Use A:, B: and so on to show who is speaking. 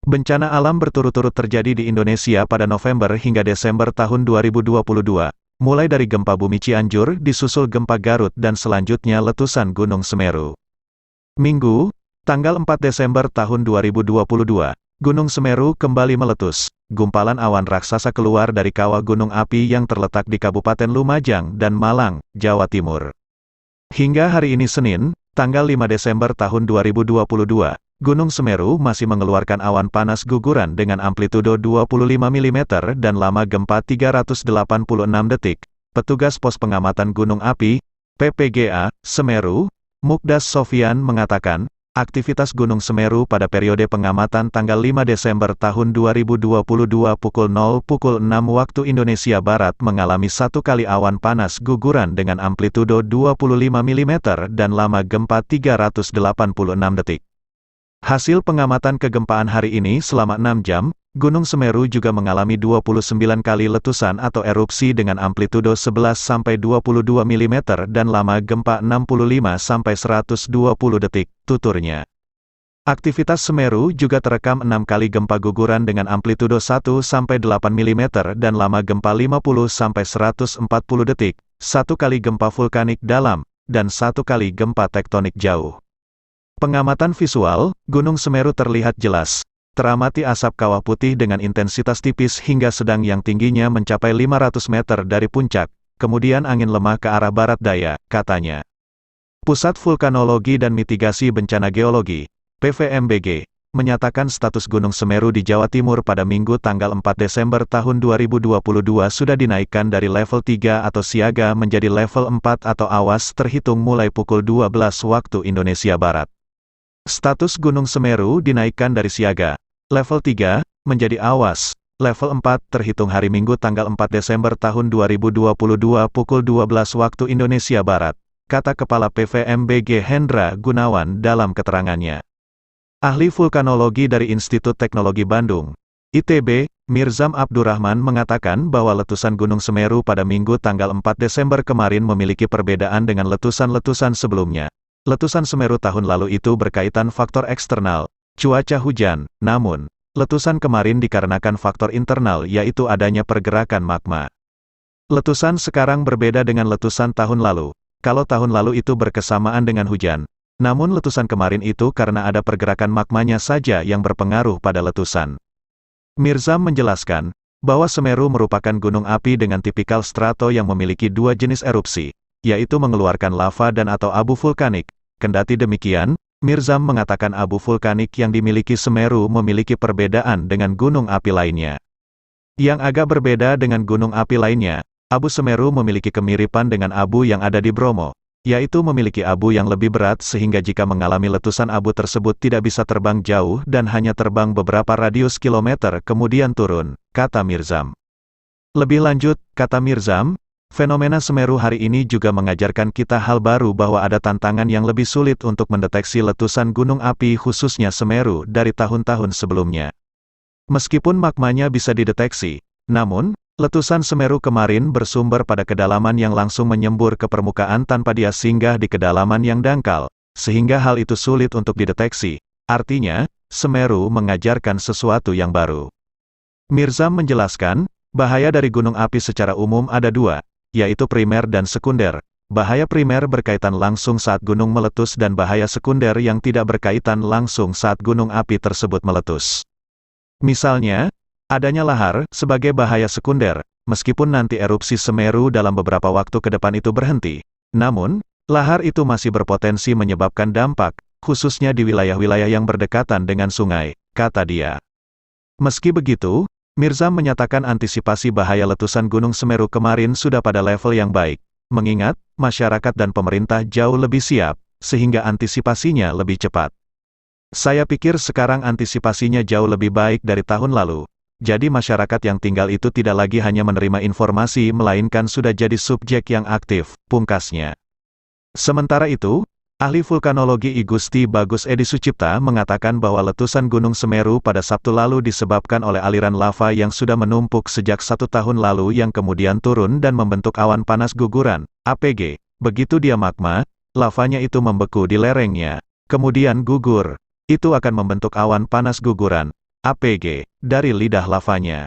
A: Bencana alam berturut-turut terjadi di Indonesia pada November hingga Desember tahun 2022, mulai dari gempa bumi Cianjur, disusul gempa Garut dan selanjutnya letusan Gunung Semeru. Minggu, tanggal 4 Desember tahun 2022, Gunung Semeru kembali meletus. Gumpalan awan raksasa keluar dari kawah gunung api yang terletak di Kabupaten Lumajang dan Malang, Jawa Timur. Hingga hari ini Senin, tanggal 5 Desember tahun 2022, Gunung Semeru masih mengeluarkan awan panas guguran dengan amplitudo 25 mm dan lama gempa 386 detik. Petugas Pos Pengamatan Gunung Api, PPGA, Semeru, Mukdas Sofyan mengatakan, aktivitas Gunung Semeru pada periode pengamatan tanggal 5 Desember tahun 2022 pukul 6 waktu Indonesia Barat mengalami satu kali awan panas guguran dengan amplitudo 25 mm dan lama gempa 386 detik. Hasil pengamatan kegempaan hari ini selama 6 jam, Gunung Semeru juga mengalami 29 kali letusan atau erupsi dengan amplitudo 11-22 mm dan lama gempa 65-120 detik, tuturnya. Aktivitas Semeru juga terekam 6 kali gempa guguran dengan amplitudo 1-8 mm dan lama gempa 50-140 detik, 1 kali gempa vulkanik dalam, dan 1 kali gempa tektonik jauh. Pengamatan visual, Gunung Semeru terlihat jelas. Teramati asap kawah putih dengan intensitas tipis hingga sedang yang tingginya mencapai 500 meter dari puncak, kemudian angin lemah ke arah barat daya, katanya. Pusat Vulkanologi dan Mitigasi Bencana Geologi, PVMBG, menyatakan status Gunung Semeru di Jawa Timur pada Minggu tanggal 4 Desember tahun 2022 sudah dinaikkan dari level 3 atau siaga menjadi level 4 atau awas terhitung mulai pukul 12 waktu Indonesia Barat. Status Gunung Semeru dinaikkan dari siaga, level 3, menjadi awas, level 4 terhitung hari Minggu tanggal 4 Desember tahun 2022 pukul 12 waktu Indonesia Barat, kata Kepala PVMBG Hendra Gunawan dalam keterangannya. Ahli vulkanologi dari Institut Teknologi Bandung, ITB, Mirzam Abdurrahman mengatakan bahwa letusan Gunung Semeru pada Minggu tanggal 4 Desember kemarin memiliki perbedaan dengan letusan-letusan sebelumnya. Letusan Semeru tahun lalu itu berkaitan faktor eksternal, cuaca hujan, namun, letusan kemarin dikarenakan faktor internal yaitu adanya pergerakan magma. Letusan sekarang berbeda dengan letusan tahun lalu, kalau tahun lalu itu berkesamaan dengan hujan. Namun letusan kemarin itu karena ada pergerakan magmanya saja yang berpengaruh pada letusan. Mirzam menjelaskan, bahwa Semeru merupakan gunung api dengan tipikal strato yang memiliki dua jenis erupsi, yaitu mengeluarkan lava dan atau abu vulkanik. Kendati demikian, Mirzam mengatakan abu vulkanik yang dimiliki Semeru memiliki perbedaan dengan gunung api lainnya. Yang agak berbeda dengan gunung api lainnya, abu Semeru memiliki kemiripan dengan abu yang ada di Bromo, yaitu memiliki abu yang lebih berat sehingga jika mengalami letusan abu tersebut tidak bisa terbang jauh dan hanya terbang beberapa radius kilometer kemudian turun, kata Mirzam. Lebih lanjut, kata Mirzam, fenomena Semeru hari ini juga mengajarkan kita hal baru bahwa ada tantangan yang lebih sulit untuk mendeteksi letusan gunung api khususnya Semeru dari tahun-tahun sebelumnya. Meskipun magmanya bisa dideteksi, namun, letusan Semeru kemarin bersumber pada kedalaman yang langsung menyembur ke permukaan tanpa dia singgah di kedalaman yang dangkal, sehingga hal itu sulit untuk dideteksi. Artinya, Semeru mengajarkan sesuatu yang baru. Mirzam menjelaskan, bahaya dari gunung api secara umum ada dua, yaitu primer dan sekunder. Bahaya primer berkaitan langsung saat gunung meletus dan bahaya sekunder yang tidak berkaitan langsung saat gunung api tersebut meletus. Misalnya, adanya lahar sebagai bahaya sekunder, meskipun nanti erupsi Semeru dalam beberapa waktu ke depan itu berhenti. Namun, lahar itu masih berpotensi menyebabkan dampak, khususnya di wilayah-wilayah yang berdekatan dengan sungai, kata dia. Meski begitu, Mirzam menyatakan antisipasi bahaya letusan Gunung Semeru kemarin sudah pada level yang baik, mengingat, masyarakat dan pemerintah jauh lebih siap, sehingga antisipasinya lebih cepat. Saya pikir sekarang antisipasinya jauh lebih baik dari tahun lalu, jadi masyarakat yang tinggal itu tidak lagi hanya menerima informasi melainkan sudah jadi subjek yang aktif, pungkasnya. Sementara itu, ahli vulkanologi I Gusti Bagus Edi Sucipta mengatakan bahwa letusan Gunung Semeru pada Sabtu lalu disebabkan oleh aliran lava yang sudah menumpuk sejak 1 tahun lalu yang kemudian turun dan membentuk awan panas guguran, APG. Begitu dia magma, lavanya itu membeku di lerengnya, kemudian gugur. Itu akan membentuk awan panas guguran, APG, dari lidah lavanya.